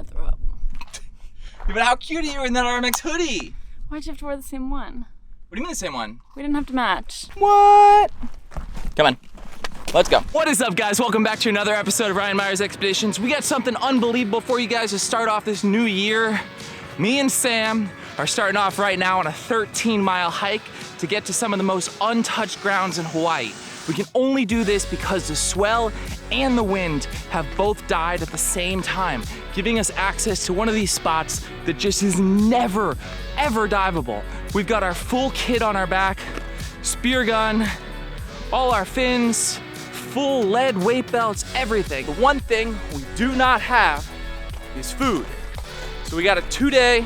gonna throw up. Yeah, but how cute are you in that RMX hoodie? Why'd you have to wear the same one? What do you mean the same one? We didn't have to match. What? Come on. Let's go. What is up, guys? Welcome back to another episode of Ryan Meyer's Expeditions. We got something unbelievable for you guys to start off this new year. Me and Sam are starting off right now on a 13-mile hike to get to some of the most untouched grounds in Hawaii. We can only do this because the swell and the wind have both died at the same time, giving us access to one of these spots that just is never, ever diveable. We've got our full kit on our back, spear gun, all our fins, full lead weight belts, everything. The one thing we do not have is food. So we got a 2-day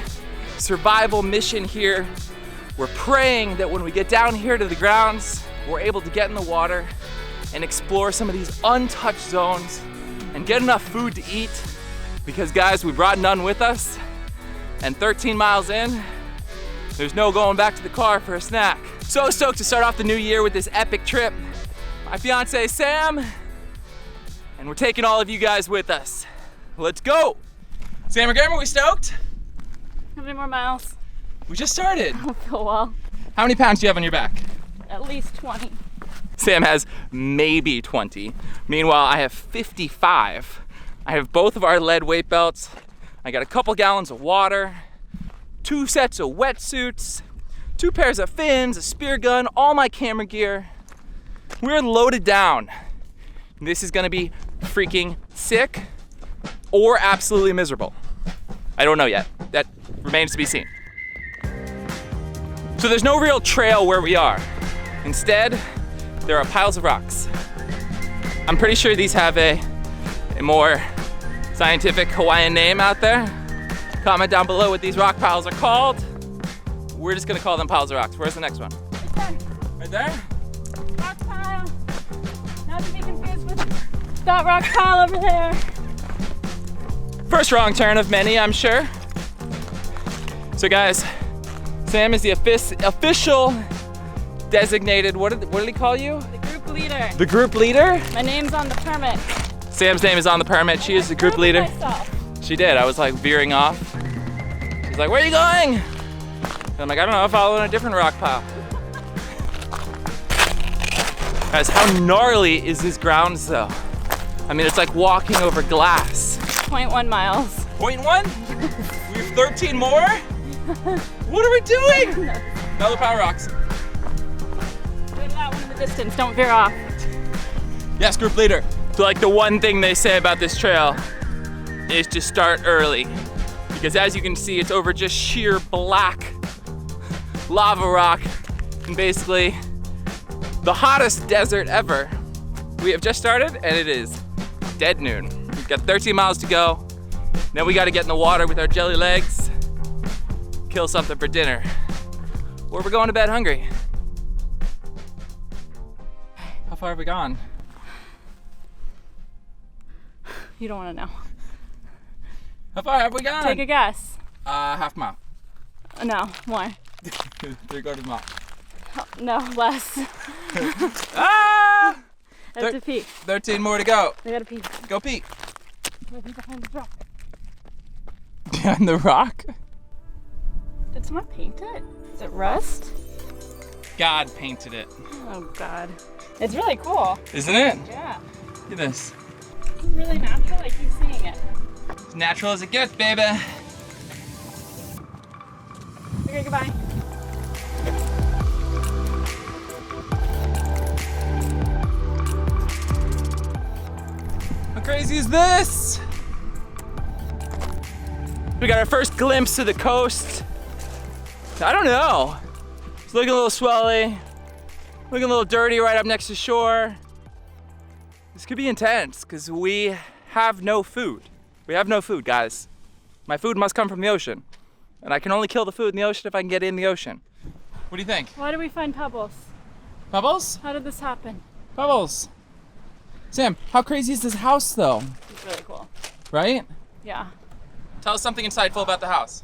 survival mission here. We're praying that when we get down here to the grounds, we're able to get in the water and explore some of these untouched zones and get enough food to eat, because guys, we brought none with us, and 13 miles in, there's no going back to the car for a snack. So stoked to start off the new year with this epic trip. My fiance Sam, and we're taking all of you guys with us. Let's go. Sam and Graham, are we stoked? How many more miles? We just started. I don't feel well. How many pounds do you have on your back? At least 20. Sam has maybe 20. Meanwhile, I have 55. I have both of our lead weight belts. I got a couple gallons of water, 2 sets of wetsuits, 2 pairs of fins, a spear gun, all my camera gear. We're loaded down. This is gonna be freaking sick or absolutely miserable. I don't know yet. That remains to be seen. So there's no real trail where we are. Instead, there are piles of rocks. I'm pretty sure these have a more scientific Hawaiian name out there. Comment down below what these rock piles are called. We're just gonna call them piles of rocks. Where's the next one? Right there? Rock pile. Not to be confused with that rock pile over there. First wrong turn of many, I'm sure. So guys, Sam is the official designated, what did he call you? The group leader. The group leader? My name's on the permit. Sam's name is on the permit. She is the group leader. Myself. She did. I was like veering off. She's like, where are you going? And I'm like, I don't know, following a different rock pile. Guys, how gnarly is this grounds though? I mean, it's like walking over glass. 0.1 miles. 0.1? We have 13 more? What are we doing? Another pile of rocks. Go to that one in the distance, don't veer off. Yes, group leader. So like the one thing they say about this trail is to start early. Because as you can see, it's over just sheer black lava rock and basically the hottest desert ever. We have just started and it is dead noon. We've got 13 miles to go. Then we gotta get in the water with our jelly legs, kill something for dinner, or we're going to bed hungry. How far have we gone? You don't want to know. How far have we gone? Take a guess. Half a mile. No, more. 3/4 mile. Oh, no, less. Ah! I have to pee. 13 more to go. I gotta pee. Go pee. Right behind the rock. Behind the rock? Did someone paint it? Is it rust? God painted it. Oh God. It's really cool. Isn't it? Yeah. Look at this. It's really natural, I keep seeing it. As natural as it gets, baby. Okay, goodbye. How crazy is this? We got our first glimpse of the coast. I don't know. It's looking a little swelly, looking a little dirty right up next to shore. This could be intense because we have no food. We have no food, guys. My food must come from the ocean. And I can only kill the food in the ocean if I can get in the ocean. What do you think? Why did we find pebbles? Pebbles? How did this happen? Pebbles. Sam, how crazy is this house though? It's really cool. Right? Yeah. Tell us something insightful about the house.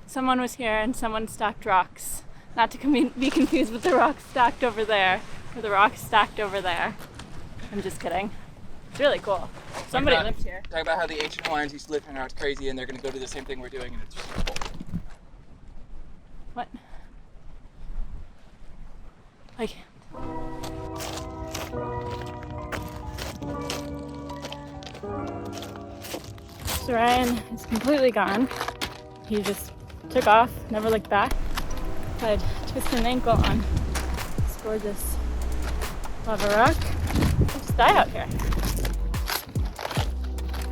Someone was here and someone stacked rocks. Not to be confused with the rocks stacked over there, or the rocks stacked over there. I'm just kidding. It's really cool. Somebody lived here. Talk about how the ancient Hawaiians used to live here and how it's crazy and they're going to go do the same thing we're doing and it's just cool. What? I can't. So Ryan is completely gone. He just took off, never looked back. I twisted an ankle on this gorgeous lava rock. I'll just die out here.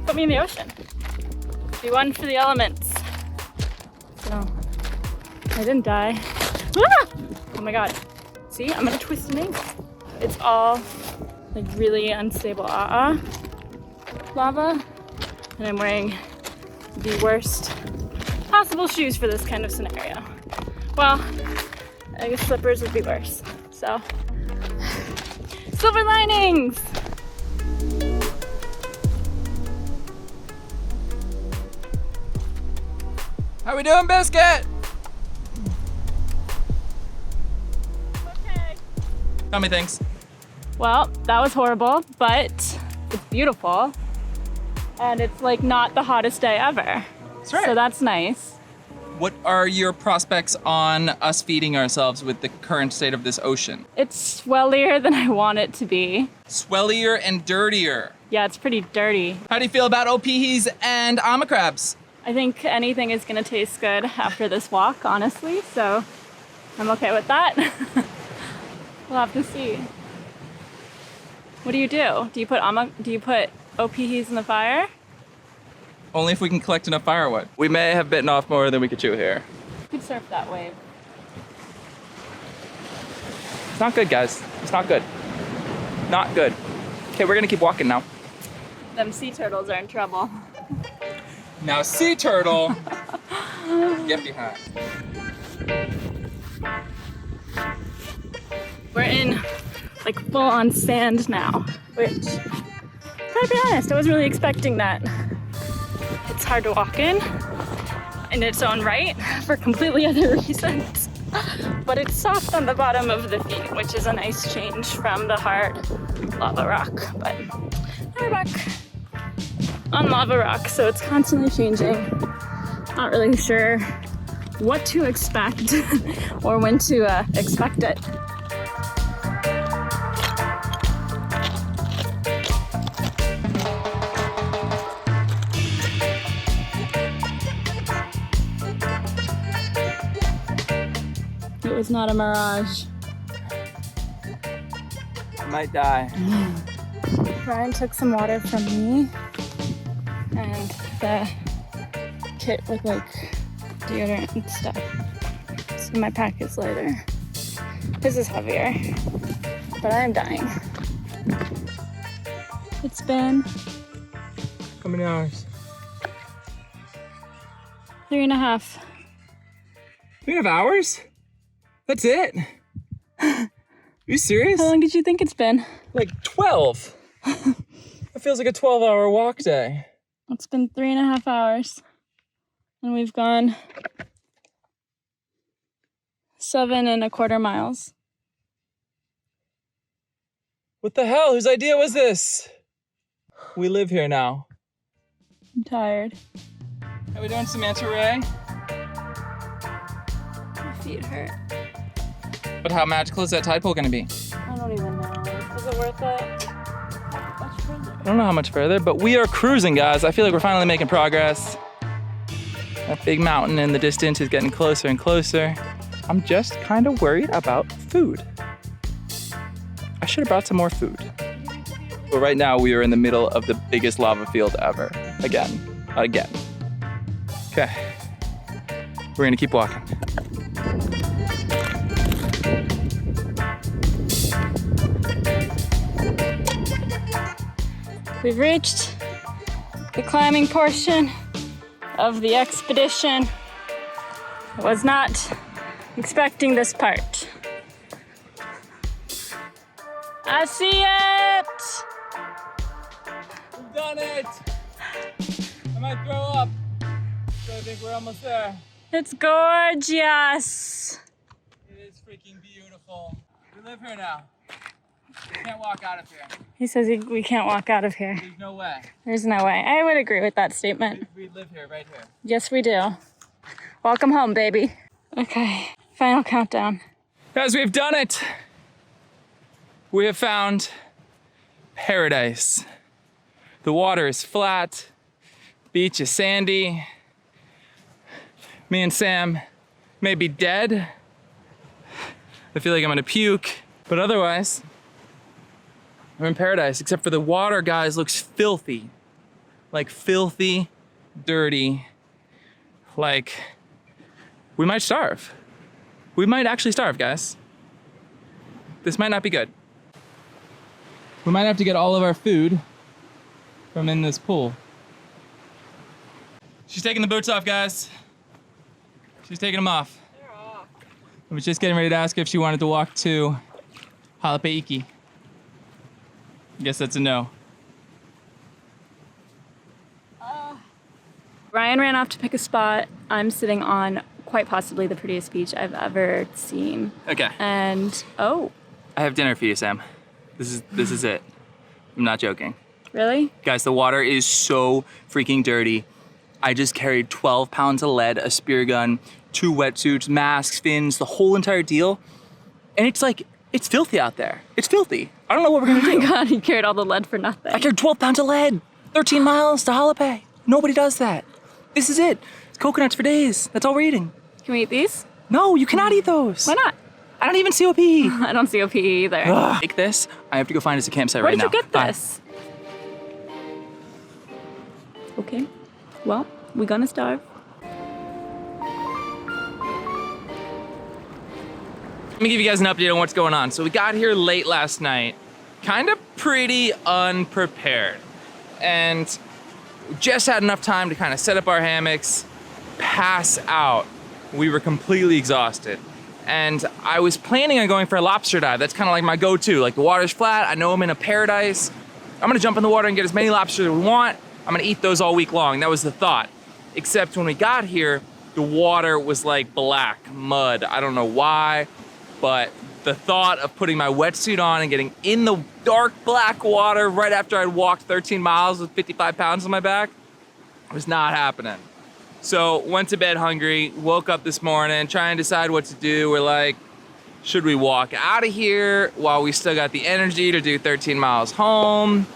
Put me in the ocean. Be one for the elements. So I didn't die. Ah! Oh my god. See, I'm gonna twist an ankle. It's all like really unstable lava. And I'm wearing the worst possible shoes for this kind of scenario. Well, I guess slippers would be worse. So, silver linings! How we doing, Biscuit? Okay. Tell me things. Well, that was horrible, but it's beautiful. And it's like not the hottest day ever. That's right. So that's nice. What are your prospects on us feeding ourselves with the current state of this ocean? It's swellier than I want it to be. Swellier and dirtier. Yeah, it's pretty dirty. How do you feel about opihis and ama crabs? I think anything is gonna taste good after this walk, honestly, so I'm okay with that. We'll have to see. What do you do? Do you put opihis in the fire? Only if we can collect enough firewood. We may have bitten off more than we could chew here. You could surf that wave. It's not good, guys. It's not good. Not good. Okay, we're gonna keep walking now. Them sea turtles are in trouble. Now, sea turtle, get behind. We're in like full on sand now, which, gotta be honest, I wasn't really expecting that. It's hard to walk in its own right for completely other reasons. But it's soft on the bottom of the feet, which is a nice change from the hard lava rock. But now we're back on lava rock, so it's constantly changing. Not really sure what to expect or when to expect it. It was not a mirage. I might die. Ryan took some water from me and the kit with like deodorant and stuff. So my pack is lighter. This is heavier, but I am dying. It's been How many hours? 3.5. 3.5 hours? That's it? Are you serious? How long did you think it's been? Like 12. It feels like a 12-hour walk day. It's been 3.5 hours. And we've gone 7.25 miles. What the hell? Whose idea was this? We live here now. I'm tired. Are we doing some manta ray? My feet hurt. But how magical is that tide pool gonna be? I don't even know. Is it worth it? Much further? I don't know how much further, but we are cruising, guys. I feel like we're finally making progress. That big mountain in the distance is getting closer and closer. I'm just kind of worried about food. I should have brought some more food. But right now we are in the middle of the biggest lava field ever. Again. Okay. We're gonna keep walking. We've reached the climbing portion of the expedition. I was not expecting this part. I see it! We've done it! I might throw up. So I think we're almost there. It's gorgeous. It is freaking beautiful. We live here now. Can't walk out of here. He says we can't walk out of here. There's no way. There's no way. I would agree with that statement. We live here, right here. Yes, we do. Welcome home, baby. Okay, final countdown. Guys, we've done it. We have found paradise. The water is flat. The beach is sandy. Me and Sam may be dead. I feel like I'm gonna puke, but otherwise, we're in paradise, except for the water, guys, looks filthy. Like filthy, dirty. Like, we might starve. We might actually starve, guys. This might not be good. We might have to get all of our food from in this pool. She's taking the boots off, guys. She's taking them off. They're off. I was just getting ready to ask her if she wanted to walk to Halape. I guess that's a no. Ryan ran off to pick a spot. I'm sitting on quite possibly the prettiest beach I've ever seen. Okay. And, oh, I have dinner for you, Sam. This is it. I'm not joking. really? Guys, the water is so freaking dirty. I just carried 12 pounds of lead, a spear gun, 2 wetsuits, masks, fins, the whole entire deal. And it's like, it's filthy out there. It's filthy. I don't know what we're gonna do. Oh my God, he carried all the lead for nothing. I carried 12 pounds of lead, 13 miles to Halape. Nobody does that. This is it. It's coconuts for days. That's all we're eating. Can we eat these? No, you cannot eat those. Why not? I don't even COP. I don't COP either. Take this. I have to go find us a campsite Where right now. did you get Bye. this? Okay, well, we're gonna starve. Let me give you guys an update on what's going on. So we got here late last night, kind of pretty unprepared. And we just had enough time to kind of set up our hammocks, pass out. We were completely exhausted. And I was planning on going for a lobster dive. That's kind of like my go-to. Like, the water's flat, I know I'm in a paradise. I'm gonna jump in the water and get as many lobsters as we want. I'm gonna eat those all week long. That was the thought. Except when we got here, the water was like black mud. I don't know why, but the thought of putting my wetsuit on and getting in the dark black water right after I'd walked 13 miles with 55 pounds on my back was not happening. So went to bed hungry, woke up this morning, trying to decide what to do. We're like, should we walk out of here while we still got the energy to do 13 miles home?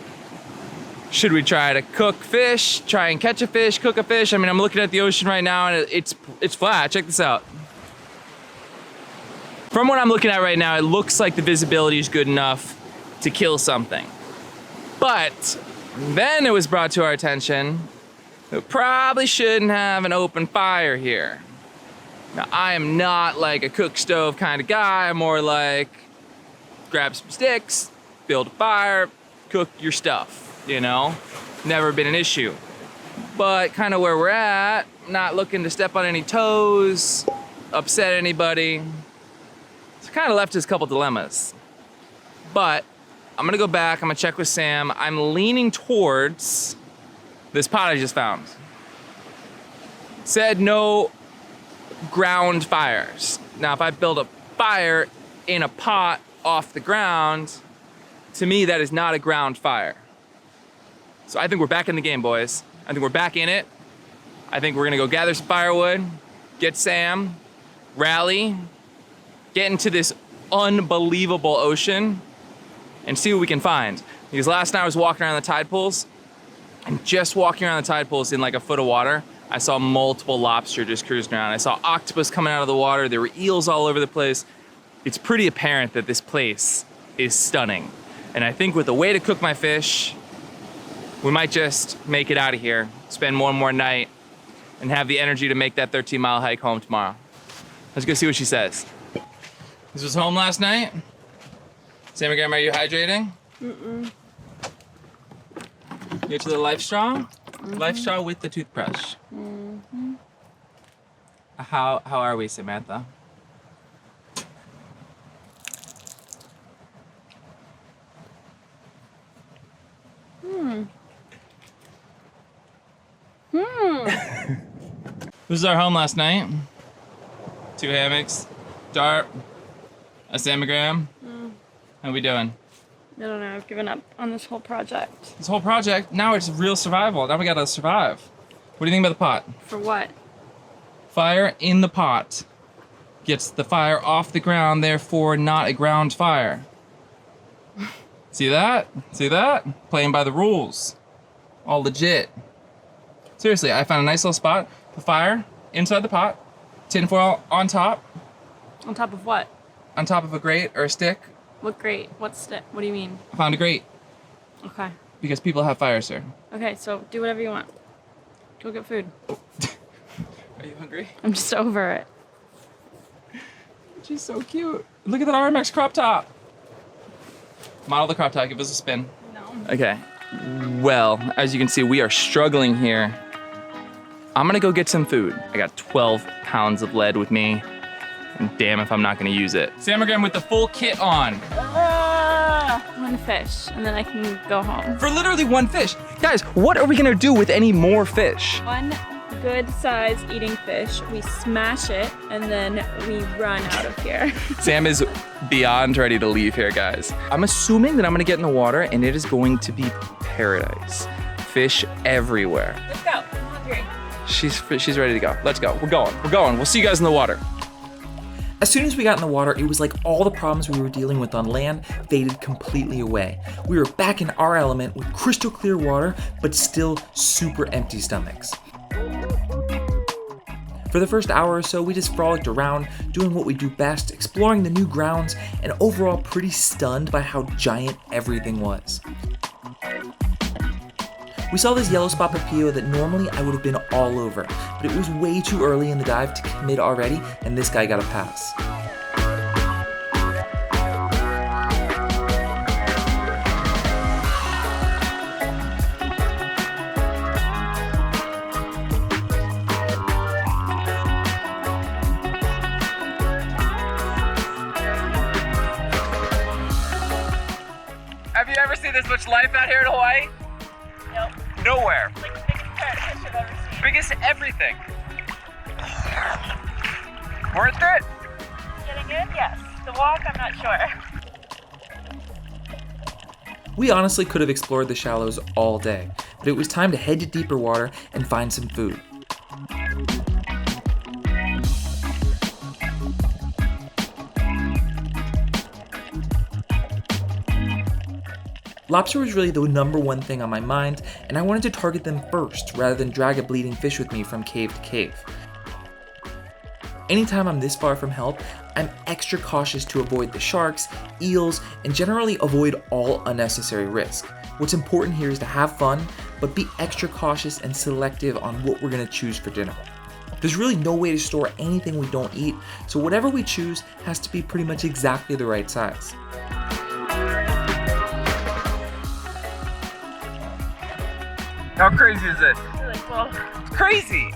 Should we try to cook fish, try and catch a fish, cook a fish? I mean, I'm looking at the ocean right now and it's flat. Check this out. From what I'm looking at right now, it looks like the visibility is good enough to kill something. But then it was brought to our attention that we probably shouldn't have an open fire here. Now, I am not like a cook stove kind of guy. I'm more like grab some sticks, build a fire, cook your stuff, you know? Never been an issue. But kind of where we're at, not looking to step on any toes, upset anybody. It's kind of left us a couple dilemmas. But I'm gonna go back, I'm gonna check with Sam. I'm leaning towards this pot I just found. It said no ground fires. Now, if I build a fire in a pot off the ground, to me, that is not a ground fire. So I think we're back in the game, boys. I think we're back in it. I think we're gonna go gather some firewood, get Sam, rally, get into this unbelievable ocean, and see what we can find. Because last night I was walking around the tide pools, and just walking around the tide pools in like a foot of water, I saw multiple lobster just cruising around. I saw octopus coming out of the water. There were eels all over the place. It's pretty apparent that this place is stunning. And I think with the way to cook my fish, we might just make it out of here, spend one more night, and have the energy to make that 13-mile hike home tomorrow. Let's go see what she says. This was home last night? Sam and Grandma, are you hydrating? Mm-mm. Get to the Life Straw? Mm-hmm. Life Straw with the toothbrush. Mm-hmm. How are we, Samantha? This is our home last night. 2 hammocks, tarp, a samagram. How we doing? I don't know, I've given up on this whole project. This whole project, now it's real survival. Now we gotta survive. What do you think about the pot? For what? Fire in the pot gets the fire off the ground, therefore not a ground fire. See that? See that? Playing by the rules. All legit. Seriously, I found a nice little spot. The fire inside the pot, tinfoil on top. On top of what? On top of a grate or a stick. What grate? What stick? What do you mean? I found a grate. Okay. Because people have fire, sir. Okay, so do whatever you want. Go get food. Are you hungry? I'm just over it. She's so cute. Look at that RMX crop top. Model the crop top, give us a spin. No. Okay, well, as you can see, we are struggling here. I'm gonna go get some food. I got 12 pounds of lead with me, and damn if I'm not gonna use it. Samagram with the full kit on. One fish, and then I can go home. For literally one fish. Guys, what are we gonna do with any more fish? One good size eating fish, we smash it, and then we run out of here. Sam is beyond ready to leave here, guys. I'm assuming that I'm gonna get in the water and it is going to be paradise. Fish everywhere. Let's go, I'm hungry. She's ready to go. Let's go, we're going. We'll see you guys in the water. As soon as we got in the water, it was like all the problems we were dealing with on land faded completely away. We were back in our element with crystal clear water, but still super empty stomachs. For the first hour or so, we just frolicked around, doing what we do best, exploring the new grounds, and overall pretty stunned by how giant everything was. We saw this yellow spot papillo that normally I would have been all over, but it was way too early in the dive to commit already, and this guy got a pass. Have you ever seen this much life out here in Hawaii? Nope. Nowhere. Like the biggest parrotfish I've ever seen. Biggest everything. Worth it? Getting in? Yes. The walk, I'm not sure. We honestly could have explored the shallows all day, but it was time to head to deeper water and find some food. Lobster was really the number one thing on my mind, and I wanted to target them first rather than drag a bleeding fish with me from cave to cave. Anytime I'm this far from help, I'm extra cautious to avoid the sharks, eels, and generally avoid all unnecessary risk. What's important here is to have fun, but be extra cautious and selective on what we're gonna choose for dinner. There's really no way to store anything we don't eat, so whatever we choose has to be pretty much exactly the right size. How crazy is this? It's really cool. It's crazy!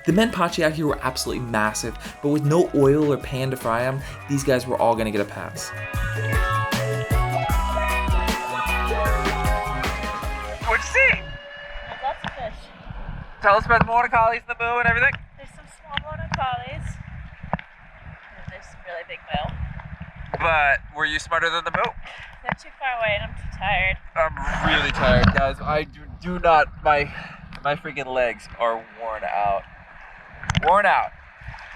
The menpachi out here were absolutely massive, but with no oil or pan to fry them, these guys were all gonna get a pass. What'd you see? There's lots of fish. Tell us about the water collies, the boo, and everything. There's some small border collies. And there's some really big whale. But were you smarter than the boo? They're too far away and I'm too tired. I'm really tired, guys. I do not, my freaking legs are worn out. Worn out.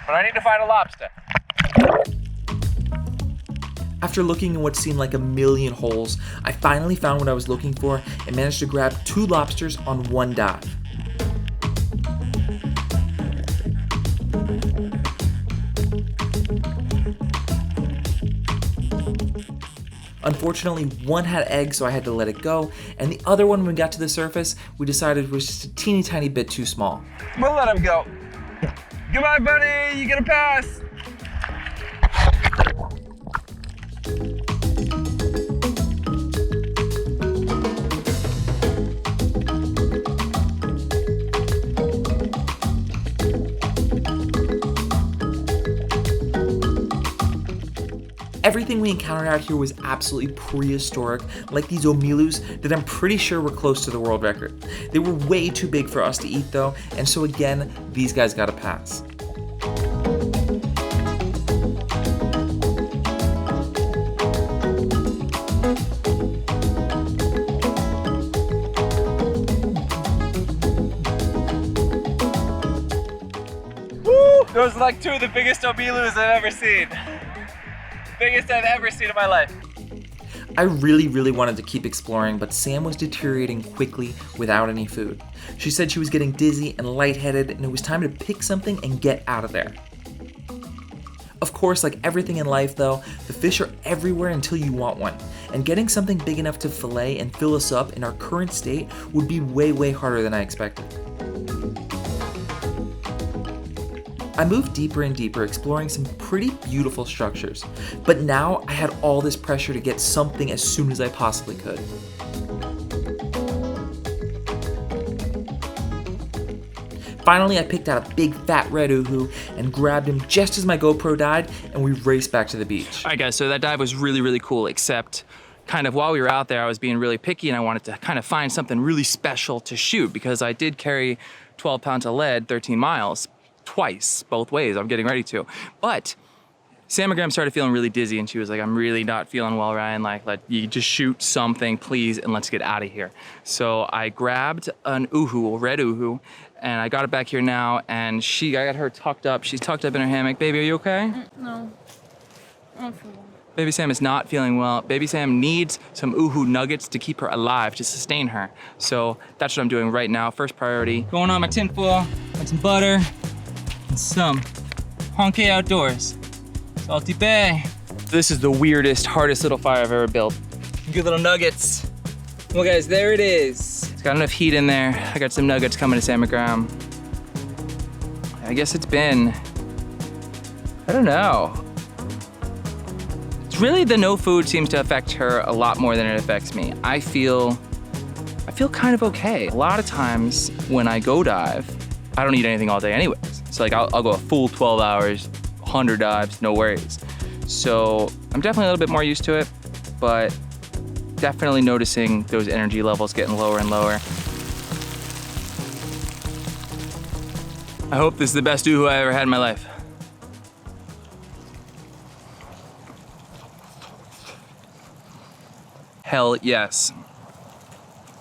But I need to find a lobster. After looking in what seemed like a million holes, I finally found what I was looking for and managed to grab 2 lobsters on one dive. Unfortunately, one had eggs, so I had to let it go, and the other one, when we got to the surface, we decided was just a teeny tiny bit too small. We'll let him go. Goodbye, buddy. You get a pass. Everything we encountered out here was absolutely prehistoric, like these omilus that I'm pretty sure were close to the world record. They were way too big for us to eat though, and so again, these guys got a pass. Those are like two of the biggest omilus I've ever seen. Biggest I've ever seen in my life. I really wanted to keep exploring, but Sam was deteriorating quickly without any food. She said she was getting dizzy and lightheaded, and it was time to pick something and get out of there. Of course, like everything in life though, the fish are everywhere until you want one, and getting something big enough to fillet and fill us up in our current state would be way harder than I expected. I moved deeper and deeper, exploring some pretty beautiful structures, but now I had all this pressure to get something as soon as I possibly could. Finally, I picked out a big fat red uhu and grabbed him just as my GoPro died, and we raced back to the beach. All right guys, so that dive was really cool, except kind of while we were out there, I was being really picky and I wanted to kind of find something really special to shoot because I did carry 12 pounds of lead 13 miles. Twice, both ways, I'm getting ready to. But Sam and Graham started feeling really dizzy and she was like, I'm really not feeling well, Ryan. Like, let you just shoot something, please, and let's get out of here. So I grabbed an uhu, a red uhu, and I got it back here now, and I got her tucked up. She's tucked up in her hammock. Baby, are you okay? No. I don't feel well. Baby Sam is not feeling well. Baby Sam needs some uhu nuggets to keep her alive, to sustain her. So that's what I'm doing right now, first priority. Going on my tin foil, got some butter, some honky outdoors, Salty Bay. This is the weirdest, hardest little fire I've ever built. Good little nuggets. Well guys, there it is. It's got enough heat in there. I got some nuggets coming to Sam and Graham. I guess it's been, I don't know. It's really the no food seems to affect her a lot more than it affects me. I feel kind of okay. A lot of times when I go dive, I don't eat anything all day anyways. So like I'll go a full 12 hours, 100 dives, no worries. So I'm definitely a little bit more used to it, but definitely noticing those energy levels getting lower and lower. I hope this is the best uhu I ever had in my life. Hell yes.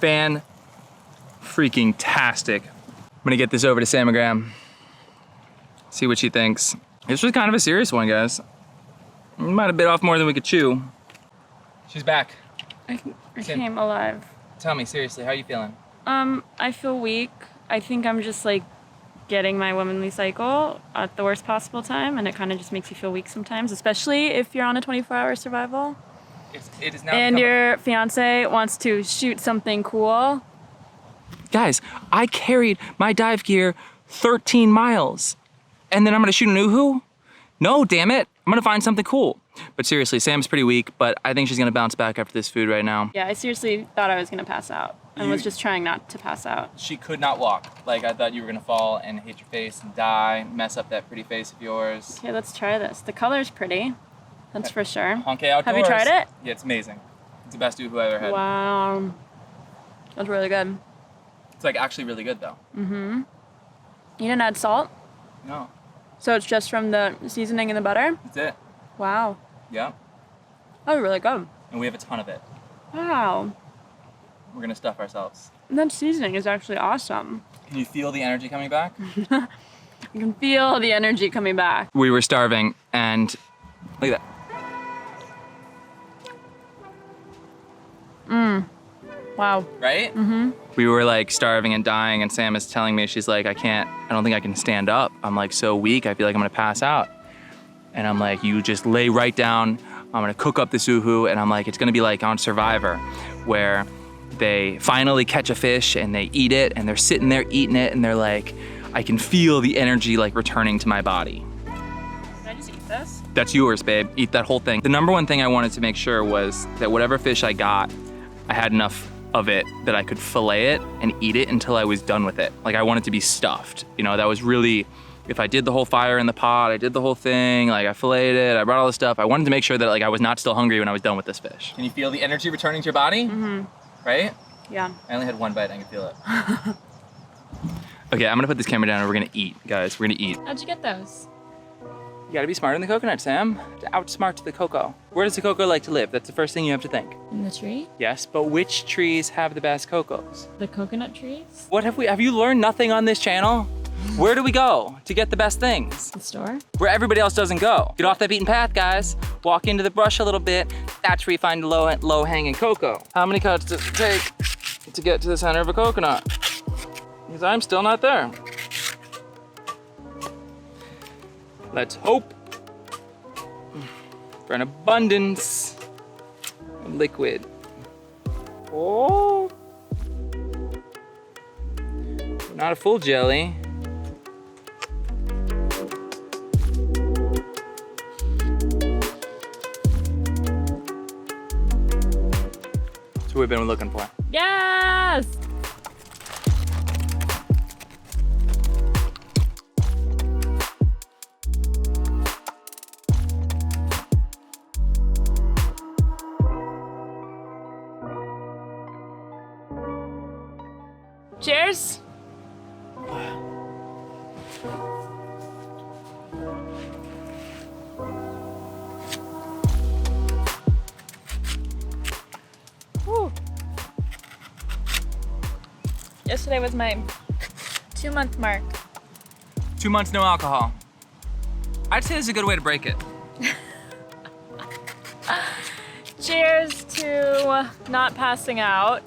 Fan-freaking-tastic. I'm gonna get this over to Sam and Graham. See what she thinks. This was kind of a serious one, guys. We might have bit off more than we could chew. She's back. I came alive. Tell me, seriously, how are you feeling? I feel weak. I think I'm just like getting my womanly cycle at the worst possible time, and it kind of just makes you feel weak sometimes, especially if you're on a 24-hour survival. It is now and your fiance wants to shoot something cool. Guys, I carried my dive gear 13 miles, and then I'm gonna shoot an uhu? No, damn it. I'm gonna find something cool. But seriously, Sam's pretty weak, but I think she's gonna bounce back after this food right now. Yeah, I seriously thought I was gonna pass out and was just trying not to pass out. She could not walk. Like, I thought you were gonna fall and hit your face and die, mess up that pretty face of yours. Okay, let's try this. The color's pretty, that's for sure. Honke outdoors. Have you tried it? Yeah, it's amazing. It's the best uhu I've ever had. Wow, that's really good. It's like actually really good though. Mm-hmm. You didn't add salt? No. So it's just from the seasoning and the butter? That's it. Wow. Yeah. Oh, really good. And we have a ton of it. Wow. We're gonna stuff ourselves. That seasoning is actually awesome. Can you feel the energy coming back? You can feel the energy coming back. We were starving and look at that. Wow. Right? Mm-hmm. We were like starving and dying, and Sam is telling me, she's like, I don't think I can stand up. I'm like so weak, I feel like I'm gonna pass out. And I'm like, you just lay right down. I'm gonna cook up this uhu, and I'm like, it's gonna be like on Survivor, where they finally catch a fish and they eat it, and they're sitting there eating it, and they're like, I can feel the energy like returning to my body. Can I just eat this? That's yours, babe. Eat that whole thing. The number one thing I wanted to make sure was that whatever fish I got, I had enough of it that I could fillet it and eat it until I was done with it. Like I wanted to be stuffed. You know, that was really if I did the whole fire in the pot, I did the whole thing, like I filleted it, I brought all this stuff. I wanted to make sure that like I was not still hungry when I was done with this fish. Can you feel the energy returning to your body? Mm-hmm. Right? Yeah. I only had one bite, I can feel it. Okay, I'm gonna put this camera down and we're gonna eat, guys. We're gonna eat. How'd you get those? You gotta be smarter than the coconut, Sam. To outsmart the cocoa. Where does the cocoa like to live? That's the first thing you have to think. In the tree? Yes, but which trees have the best cocos? The coconut trees? What have you learned nothing on this channel? Where do we go to get the best things? The store? Where everybody else doesn't go. Get off that beaten path, guys. Walk into the brush a little bit. That's where you find low hanging cocoa. How many cuts does it take to get to the center of a coconut? Because I'm still not there. Let's hope for an abundance of liquid. Oh. Not a full jelly. That's what we've been looking for. Yes! Cheers! Woo. Yesterday was my 2-month mark. 2 months, no alcohol. I'd say this is a good way to break it. Cheers to not passing out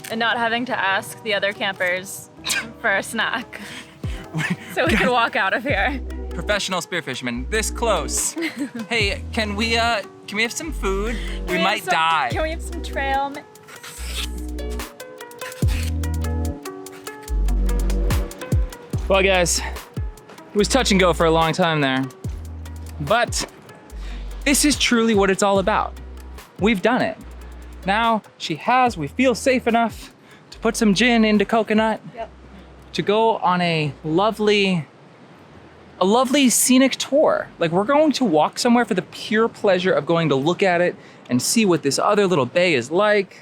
and not having to ask the other campers for a snack. So we can walk out of here. Professional spearfisherman, this close. Hey, can we have some food? We might die. Can we have some trail mix? Well, guys, it was touch and go for a long time there, but this is truly what it's all about. We've done it. Now we feel safe enough to put some gin into coconut, Yep. to go on a lovely scenic tour. Like, we're going to walk somewhere for the pure pleasure of going to look at it and see what this other little bay is like.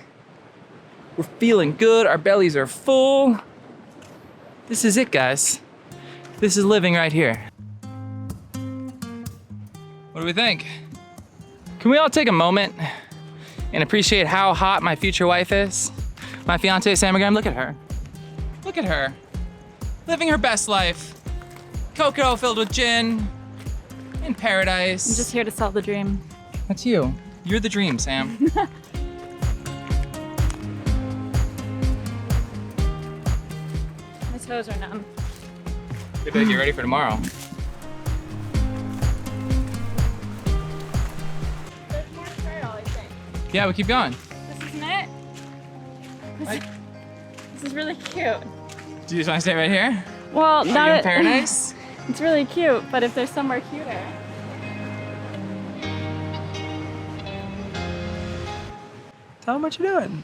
We're feeling good, our bellies are full. This is it, guys. This is living right here. What do we think? Can we all take a moment and appreciate how hot my future wife is? My fiance, Sam Graham, look at her. Look at her. Living her best life. Cocoa filled with gin. In paradise. I'm just here to sell the dream. That's you. You're the dream, Sam. My toes are numb. Good to get ready for tomorrow. There's more trail, I think. Yeah, we keep going. This isn't it? This is really cute. Do you just want to stay right here? Well, Are you in paradise? It's really cute, but if there's somewhere cuter. Tell them what you're doing.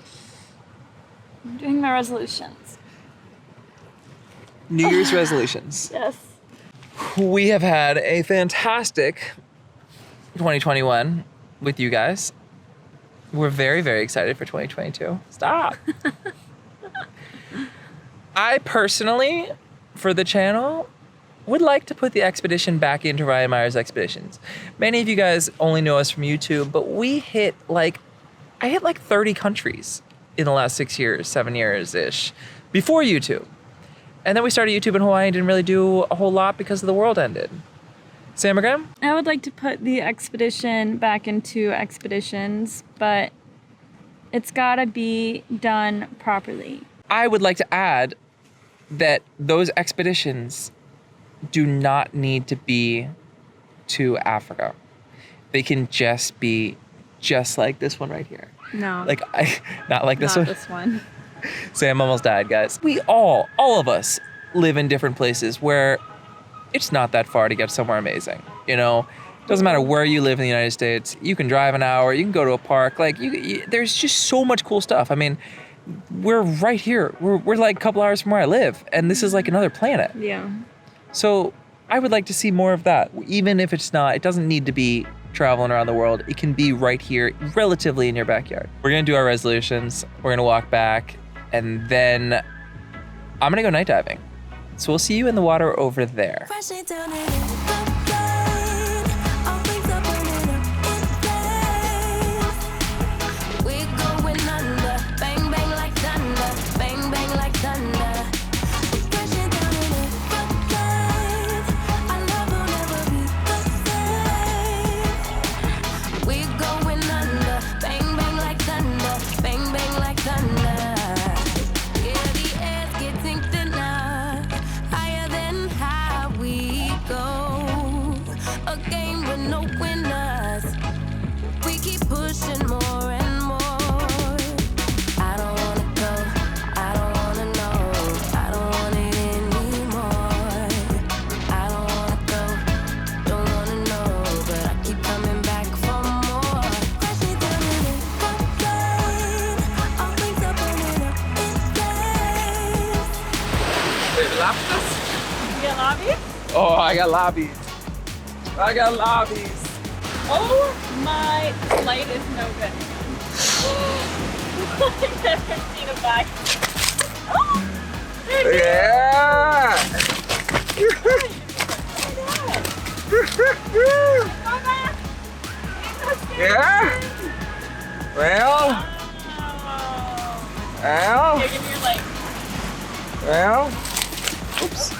I'm doing my resolutions. New Year's resolutions. Yes. We have had a fantastic 2021 with you guys. We're very, very excited for 2022. Stop. I personally, for the channel, would like to put the expedition back into Ryan Myers Expeditions. Many of you guys only know us from YouTube, but I hit like 30 countries in the last 6 years, 7 years-ish, before YouTube. And then we started YouTube in Hawaii and didn't really do a whole lot because the world ended. Sam Graham? I would like to put the expedition back into expeditions, but it's gotta be done properly. I would like to add that those expeditions do not need to be to Africa. They can just be just like this one right here. No. Not like this not one. this one. Sam almost died, guys. We all of us live in different places where it's not that far to get somewhere amazing. You know, doesn't matter where you live in the United States. You can drive an hour, you can go to a park. Like, there's just so much cool stuff. I mean, we're right here. We're like a couple hours from where I live, and this is like another planet. Yeah. So I would like to see more of that. Even if it's not, it doesn't need to be traveling around the world. It can be right here, relatively in your backyard. We're gonna do our resolutions. We're gonna walk back, and then I'm gonna go night diving. So we'll see you in the water over there. Oh, I got lobbies. I got lobbies. Oh my light is no good. I've never seen a bag. Oh, Yeah. Yeah. Well. Well. Here, give me your light. Well. Oops.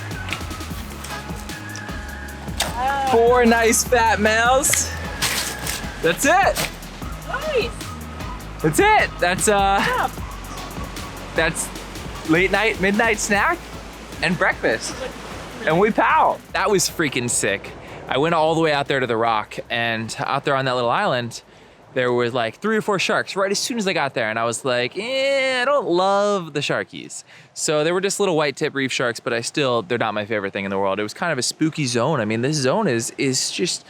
4 nice fat males. That's it. Nice. That's it. That's late night, midnight snack and breakfast. And we pow. That was freaking sick. I went all the way out there to the rock, and out there on that little island, there was like 3 or 4 sharks right as soon as I got there. And I was like, I don't love the sharkies. So they were just little white tip reef sharks, but they're not my favorite thing in the world. It was kind of a spooky zone. I mean, this zone is just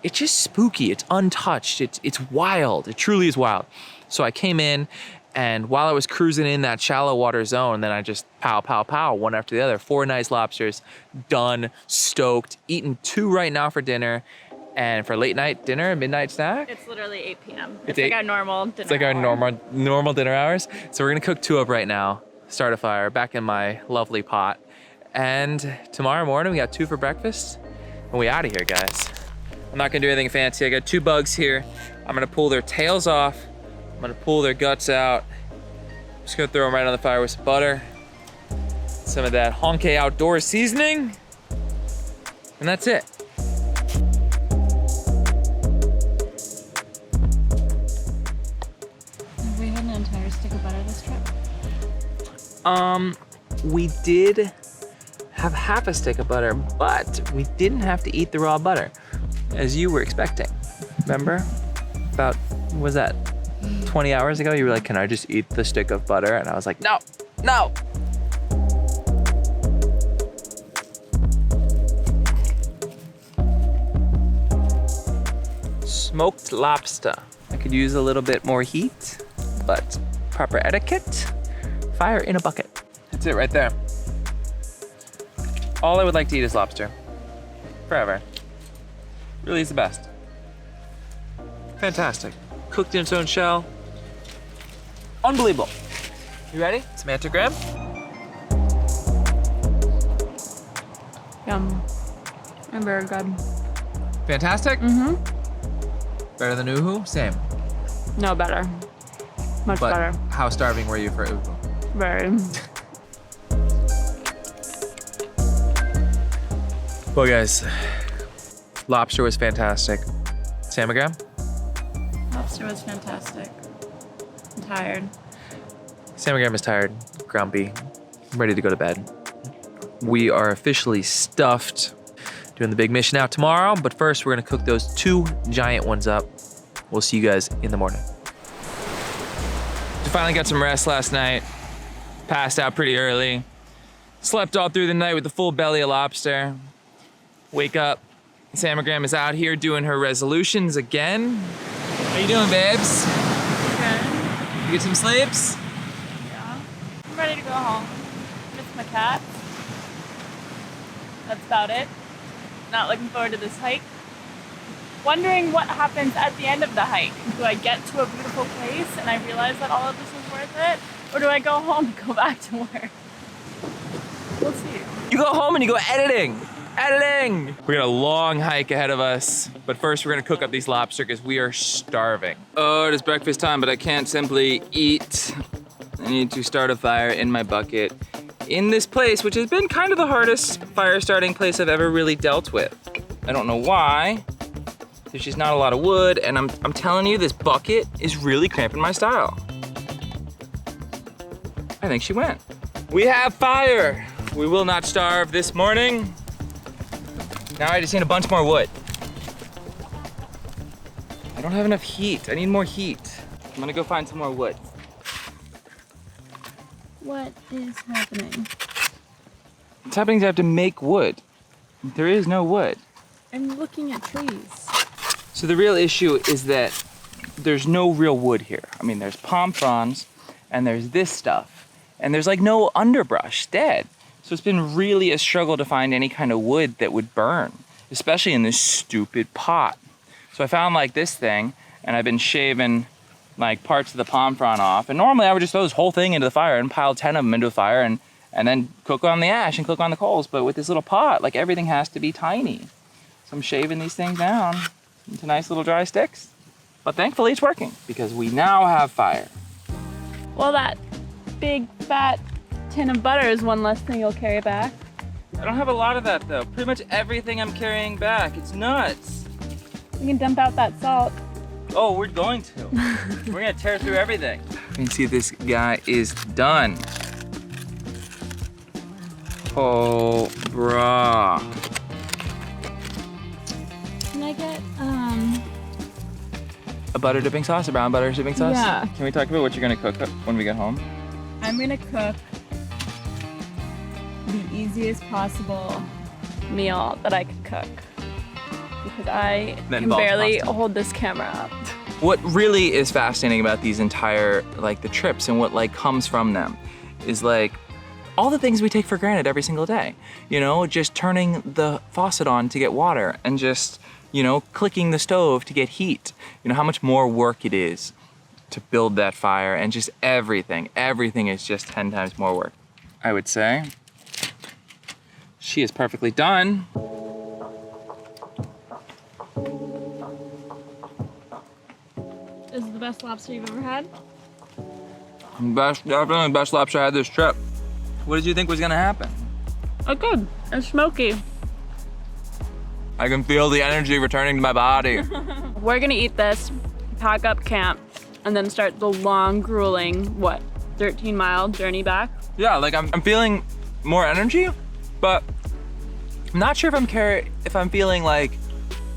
spooky. It's untouched. It's wild. It truly is wild. So I came in, and while I was cruising in that shallow water zone, then I just pow, pow, pow, one after the other. 4 nice lobsters, done, stoked, eating 2 right now for dinner. And for late night dinner, midnight snack? It's literally 8 p.m. It's like our normal dinner. It's like our normal dinner hours. So we're gonna cook 2 up right now, start a fire back in my lovely pot. And tomorrow morning we got 2 for breakfast, and we out of here, guys. I'm not gonna do anything fancy. I got 2 bugs here. I'm gonna pull their tails off. I'm gonna pull their guts out. Just gonna throw them right on the fire with some butter, some of that Honke Outdoor seasoning, and that's it. Have we had an entire stick of butter this trip? We did have half a stick of butter, but we didn't have to eat the raw butter, as you were expecting. Remember? About, what was that, 20 hours ago? You were like, can I just eat the stick of butter? And I was like, no, no. Smoked lobster. I could use a little bit more heat, but proper etiquette, fire in a bucket. That's it right there. All I would like to eat is lobster. Forever. Really is the best. Fantastic. Cooked in its own shell. Unbelievable. You ready? Some antigram? Yum. I'm very good. Fantastic? Mm-hmm. Better than uhu? Same. No, better. Much But better. how starving were you for uhu? Very. Well, guys, lobster was fantastic. Samagram? Lobster was fantastic. I'm tired. Samagram is tired, grumpy, ready to go to bed. We are officially stuffed. Doing the big mission out tomorrow, but first we're gonna cook those 2 giant ones up. We'll see you guys in the morning. We finally got some rest last night. Passed out pretty early. Slept all through the night with a full belly of lobster. Wake up, Samagram is out here doing her resolutions again. How you doing, babes? Okay. You get some sleeps? Yeah. I'm ready to go home. Miss my cat. That's about it. Not looking forward to this hike. Wondering what happens at the end of the hike. Do I get to a beautiful place and I realize that all of this was worth it? Or do I go home and go back to work? We'll see. You go home and you go editing. Editing! We got a long hike ahead of us, but first we're gonna cook up these lobster because we are starving. Oh, it is breakfast time, but I can't simply eat. I need to start a fire in my bucket in this place, which has been kind of the hardest fire starting place I've ever really dealt with. I don't know why. There's just not a lot of wood, and I'm telling you, this bucket is really cramping my style. I think she went. We have fire. We will not starve this morning. Now I just need a bunch more wood. I don't have enough heat. I need more heat. I'm gonna go find some more wood. What is happening? What's happening is I have to make wood. There is no wood. I'm looking at trees. So the real issue is that there's no real wood here. I mean, there's palm fronds and there's this stuff and there's like no underbrush, dead. So it's been really a struggle to find any kind of wood that would burn, especially in this stupid pot. So I found like this thing and I've been shaving like parts of the palm frond off. And normally I would just throw this whole thing into the fire and pile 10 of them into the fire and then cook on the ash and cook on the coals. But with this little pot, like everything has to be tiny. So I'm shaving these things down into nice little dry sticks. But thankfully it's working because we now have fire. Well, that big fat tin of butter is one less thing you'll carry back. I don't have a lot of that though. Pretty much everything I'm carrying back. It's nuts. You can dump out that salt. Oh, we're going to. We're gonna tear through everything. You can see this guy is done. Oh, brah. Can I get, A butter dipping sauce, a brown butter dipping sauce? Yeah. Can we talk about what you're gonna cook when we get home? I'm gonna cook the easiest possible meal that I could cook. Because I That can involves barely pasta. hold this camera up. What really is fascinating about these entire, like the trips and what like comes from them is like all the things we take for granted every single day. You know, just turning the faucet on to get water and just, you know, clicking the stove to get heat. You know, how much more work it is to build that fire and just everything. Everything is just 10 times more work, I would say. She is perfectly done. This is the best lobster you've ever had? Definitely the best lobster I had this trip. What did you think was gonna happen? Oh, good. It's smoky. I can feel the energy returning to my body. We're gonna eat this, pack up camp, and then start the long, grueling, 13-mile journey back? Yeah, like I'm feeling more energy, but I'm not sure if I'm feeling like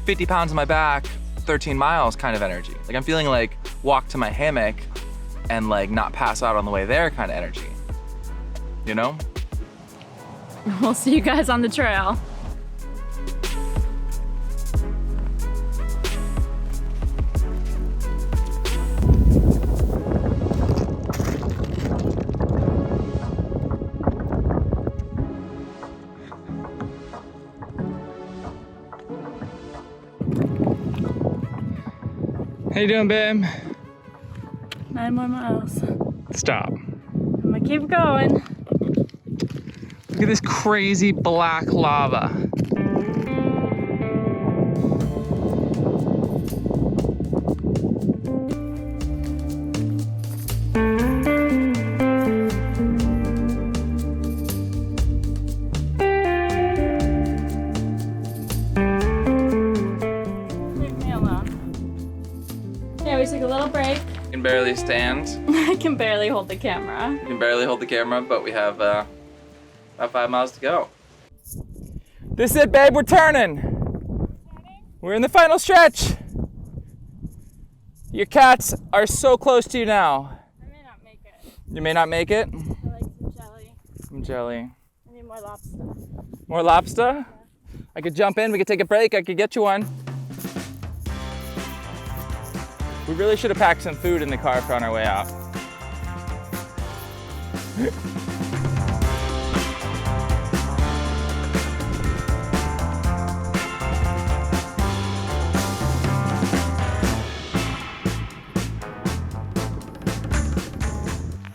50 pounds on my back, 13 miles kind of energy. Like I'm feeling like walk to my hammock and like not pass out on the way there kind of energy. You know? We'll see you guys on the trail. How you doing, babe? 9 more miles. Stop. I'm gonna keep going. Look at this crazy black lava. Leave me alone. Yeah, we took a little break. You can barely stand. I can barely hold the camera. You can barely hold the camera, but we have about 5 miles to go. This is it, babe, we're turning. We're in the final stretch. Your cats are so close to you now. I may not make it. You may not make it. I like some jelly. Some jelly. I need more lobster. More lobster? I could jump in, we could take a break, I could get you one. We really should have packed some food in the car for on our way out.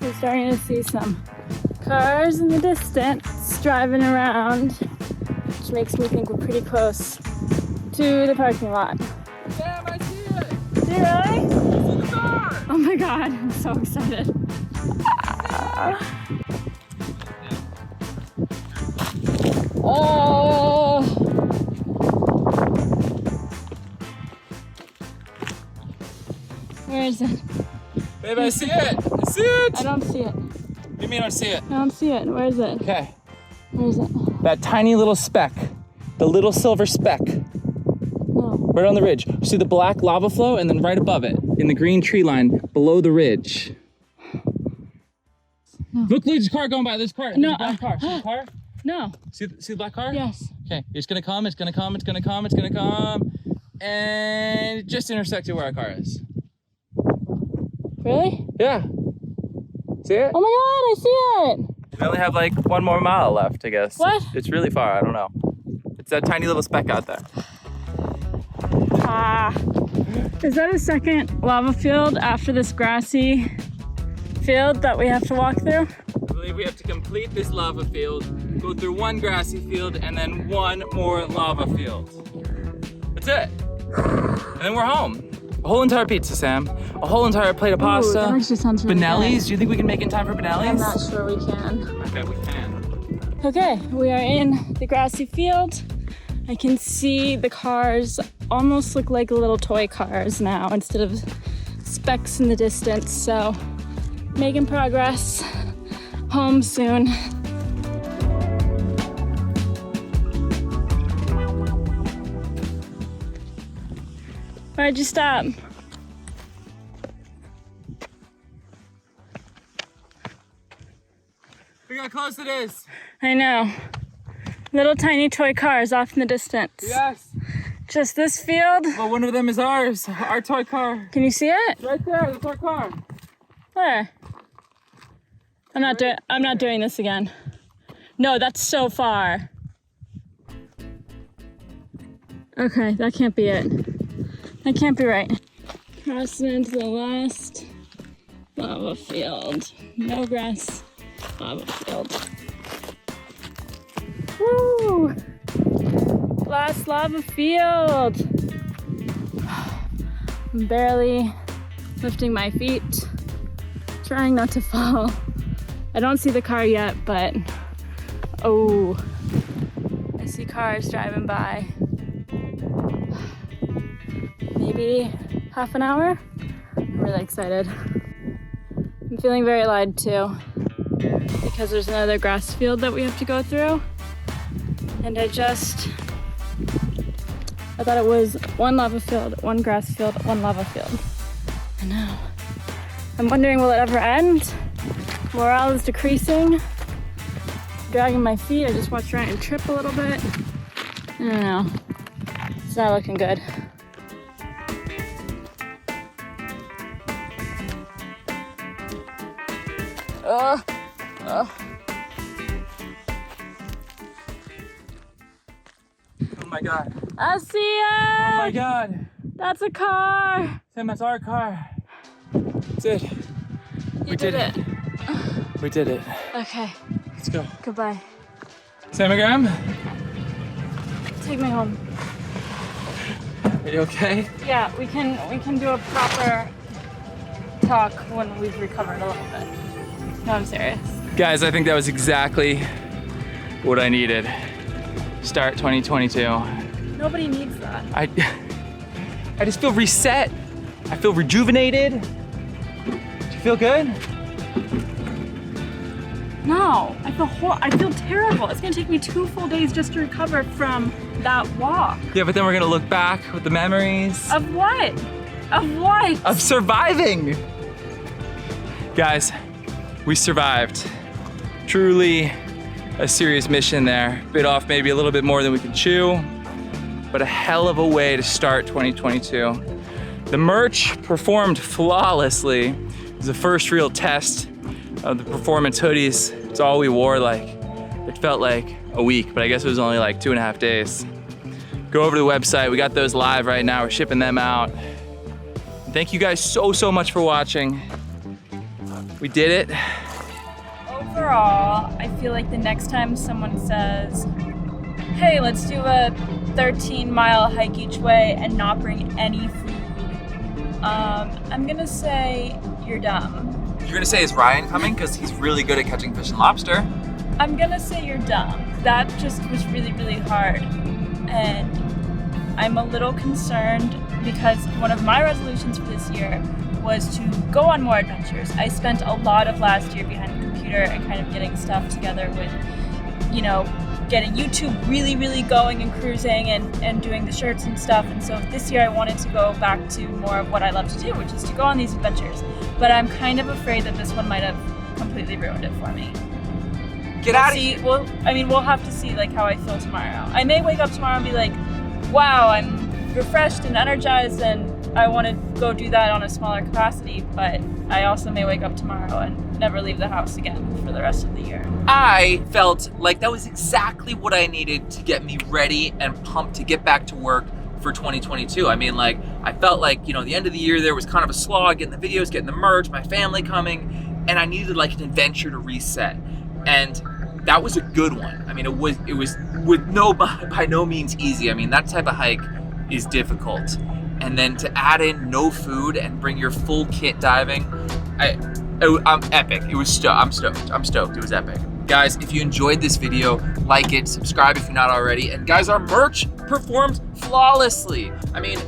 We're starting to see some cars in the distance driving around, which makes me think we're pretty close to the parking lot. Sam, I see it! Do you really? It's in the car! Oh my god, I'm so excited. Oh! Where is it? Babe, I see it! I see it! I don't see it. What do you mean I don't see it? I don't see it. Where is it? Okay. Where is it? That tiny little speck. The little silver speck. No. Right on the ridge. See the black lava flow and then right above it, in the green tree line, below the ridge. No. Look, there's a car going by. There's a car. There's No. a black car. See the car? No. See the black car? Yes. Okay, it's gonna come, it's gonna come, it's gonna come, it's gonna come. And it just intersected where our car is. Really? Yeah. See it? Oh my god, I see it! We only have like 1 more mile left, I guess. What? It's really far, I don't know. It's that tiny little speck out there. Ah. Is that a second lava field after this grassy field that we have to walk through? I believe we have to complete this lava field, go through 1 grassy field, and then 1 more lava field. That's it. And then we're home. A whole entire pizza, Sam. A whole entire plate of pasta. That actually sounds really Benelli's. good. Do you think we can make it in time for Benelli's? I'm not sure we can. I bet we can. Okay, we are in the grassy field. I can see the cars almost look like little toy cars now instead of specks in the distance. So, making progress. Home soon. Why'd you stop? Look how close it is. I know. Little tiny toy cars off in the distance. Yes. Just this field? Well, one of them is ours. Our toy car. Can you see it? Right there. That's our car. Where? I'm not doing this again. No, that's so far. Okay, that can't be it. That can't be right. Crossing into the last lava field. No grass lava field. Woo! Last lava field. I'm barely lifting my feet, trying not to fall. I don't see the car yet, but oh, I see cars driving by. Maybe half an hour. I'm really excited. I'm feeling very lied to because there's another grass field that we have to go through. And I thought it was 1 lava field, 1 grass field, 1 lava field. I know. I'm wondering, will it ever end? Morale is decreasing. Dragging my feet. I just watched Ryan trip a little bit. I don't know. It's not looking good. Oh my God. I see it! Oh my God. That's a car! Sam, that's our car. That's it. You did it. We did it. Okay, Let's go. goodbye. Sam and Graham, Take me home. are you okay? Yeah, we can do a proper talk when we've recovered a little bit. No, I'm serious. Guys, I think that was exactly what I needed. Start 2022. Nobody needs that. I just feel reset. I feel rejuvenated. Do you feel good? No, I feel terrible. It's gonna take me 2 full days just to recover from that walk. Yeah, but then we're gonna look back with the memories. Of what? Of what? Of surviving. Guys, we survived. Truly a serious mission there. Bit off maybe a little bit more than we could chew, but a hell of a way to start 2022. The merch performed flawlessly. It was the first real test of the performance hoodies. It's all we wore, it felt like a week, but I guess it was only like 2.5 days. Go over to the website. We got those live right now. We're shipping them out. Thank you guys so much for watching. We did it. Overall, I feel like the next time someone says, hey, let's do a 13-mile hike each way and not bring any food, I'm gonna say you're dumb. You're gonna say, is Ryan coming? Because he's really good at catching fish and lobster. I'm gonna say you're dumb. That just was really, really hard. And I'm a little concerned because one of my resolutions for this year was to go on more adventures. I spent a lot of last year behind the computer and kind of getting stuff together with, getting YouTube really, really going and cruising and doing the shirts and stuff. And so this year I wanted to go back to more of what I love to do, which is to go on these adventures. But I'm kind of afraid that this one might have completely ruined it for me. Get out of here. We'll have to see like how I feel tomorrow. I may wake up tomorrow and be like, wow, I'm refreshed and energized and I want to go do that on a smaller capacity, but I also may wake up tomorrow and never leave the house again for the rest of the year. I felt like that was exactly what I needed to get me ready and pumped to get back to work for 2022. I mean, like, I felt like, the end of the year there was kind of a slog, getting the videos, getting the merch, my family coming, and I needed like an adventure to reset. And that was a good one. I mean, it was by no means easy. I mean, that type of hike is difficult. And then to add in no food and bring your full kit diving, I'm epic. I'm stoked. It was epic. Guys, if you enjoyed this video, like it, subscribe if you're not already. And guys, our merch performed flawlessly. I mean,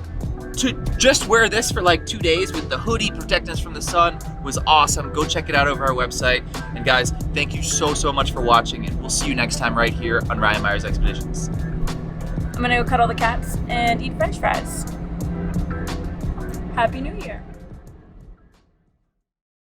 to just wear this for like 2 days with the hoodie protecting us from the sun was awesome. Go check it out over our website. And guys, thank you so much for watching, and we'll see you next time right here on Ryan Myers Expeditions. I'm gonna go cuddle the cats and eat French fries. Happy New Year.